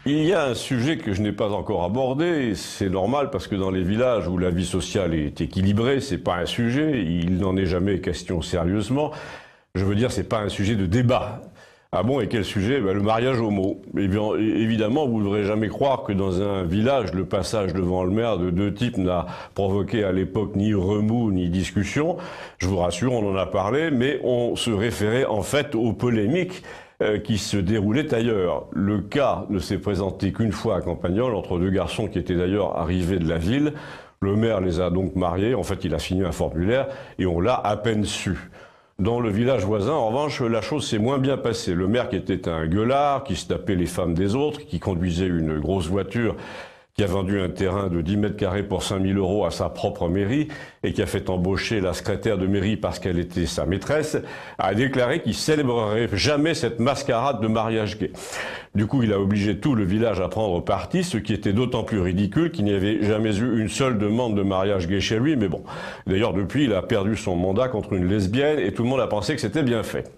Il y a un sujet que je n'ai pas encore abordé, et c'est normal parce que dans les villages où la vie sociale est équilibrée, c'est pas un sujet, il n'en est jamais question sérieusement. Je veux dire, c'est pas un sujet de débat. Ah bon, et quel sujet? Le mariage homo. Eh bien, évidemment, vous ne devrez jamais croire que dans un village, le passage devant le maire de deux types n'a provoqué à l'époque ni remous ni discussion. Je vous rassure, on en a parlé, mais on se référait en fait aux polémiques qui se déroulaient ailleurs. Le cas ne s'est présenté qu'une fois à Campagnol, entre deux garçons qui étaient d'ailleurs arrivés de la ville. Le maire les a donc mariés, en fait il a signé un formulaire, et on l'a à peine su. Dans le village voisin, en revanche, la chose s'est moins bien passée. Le maire, qui était un gueulard, qui se tapait les femmes des autres, qui conduisait une grosse voiture, qui a vendu un terrain de 10 mètres carrés pour 5 000 € à sa propre mairie, et qui a fait embaucher la secrétaire de mairie parce qu'elle était sa maîtresse, a déclaré qu'il célébrerait jamais cette mascarade de mariage gay. Du coup, il a obligé tout le village à prendre parti, ce qui était d'autant plus ridicule qu'il n'y avait jamais eu une seule demande de mariage gay chez lui, mais bon. D'ailleurs, depuis, il a perdu son mandat contre une lesbienne, et tout le monde a pensé que c'était bien fait.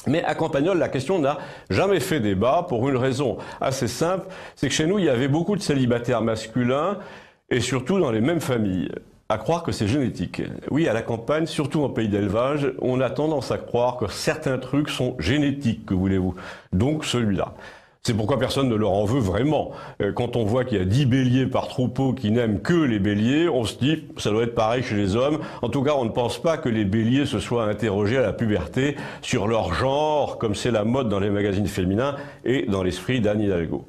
Mais à Campagnol, la question n'a jamais fait débat pour une raison assez simple, c'est que chez nous, il y avait beaucoup de célibataires masculins et surtout dans les mêmes familles. À croire que c'est génétique. Oui, à la campagne, surtout en pays d'élevage, on a tendance à croire que certains trucs sont génétiques, que voulez-vous. Donc celui-là. C'est pourquoi personne ne leur en veut vraiment. Quand on voit qu'il y a 10 béliers par troupeau qui n'aiment que les béliers, on se dit ça doit être pareil chez les hommes. En tout cas, on ne pense pas que les béliers se soient interrogés à la puberté sur leur genre, comme c'est la mode dans les magazines féminins et dans l'esprit d'Anne Hidalgo.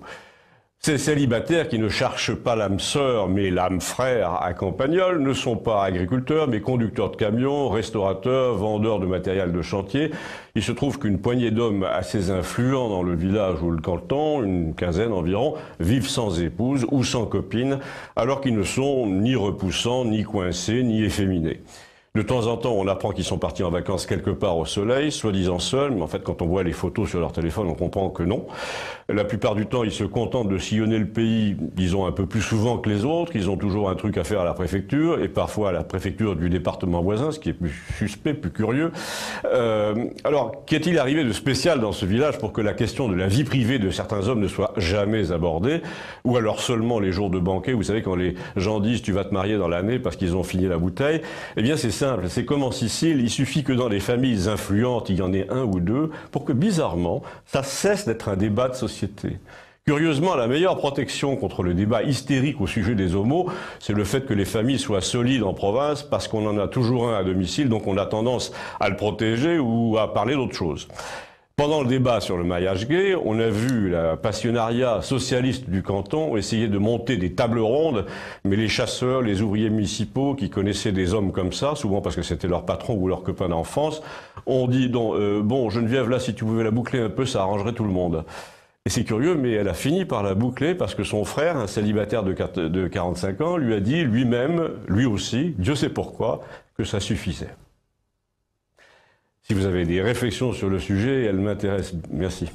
Ces célibataires qui ne cherchent pas l'âme sœur mais l'âme frère à Campagnol ne sont pas agriculteurs mais conducteurs de camions, restaurateurs, vendeurs de matériel de chantier. Il se trouve qu'une poignée d'hommes assez influents dans le village ou le canton, une quinzaine environ, vivent sans épouse ou sans copine alors qu'ils ne sont ni repoussants, ni coincés, ni efféminés. De temps en temps, on apprend qu'ils sont partis en vacances quelque part au soleil, soi-disant seuls, mais en fait, quand on voit les photos sur leur téléphone, on comprend que non. La plupart du temps, ils se contentent de sillonner le pays, disons, un peu plus souvent que les autres. Ils ont toujours un truc à faire à la préfecture, et parfois à la préfecture du département voisin, ce qui est plus suspect, plus curieux. Alors, qu'est-il arrivé de spécial dans ce village pour que la question de la vie privée de certains hommes ne soit jamais abordée, ou alors seulement les jours de banquet, vous savez, quand les gens disent « tu vas te marier dans l'année » parce qu'ils ont fini la bouteille, eh bien, c'est simple, c'est comme en Sicile, il suffit que dans les familles influentes, il y en ait un ou deux, pour que, bizarrement, ça cesse d'être un débat de société. Curieusement, la meilleure protection contre le débat hystérique au sujet des homos, c'est le fait que les familles soient solides en province, parce qu'on en a toujours un à domicile, donc on a tendance à le protéger ou à parler d'autre chose. Pendant le débat sur le mariage gay, on a vu la passionnariat socialiste du canton essayer de monter des tables rondes, mais les chasseurs, les ouvriers municipaux qui connaissaient des hommes comme ça, souvent parce que c'était leur patron ou leur copain d'enfance, ont dit bon Geneviève, là si tu pouvais la boucler un peu, ça arrangerait tout le monde. Et c'est curieux, mais elle a fini par la boucler parce que son frère, un célibataire de 45 ans, lui a dit lui-même, lui aussi, Dieu sait pourquoi, que ça suffisait. Si vous avez des réflexions sur le sujet, elles m'intéressent. Merci.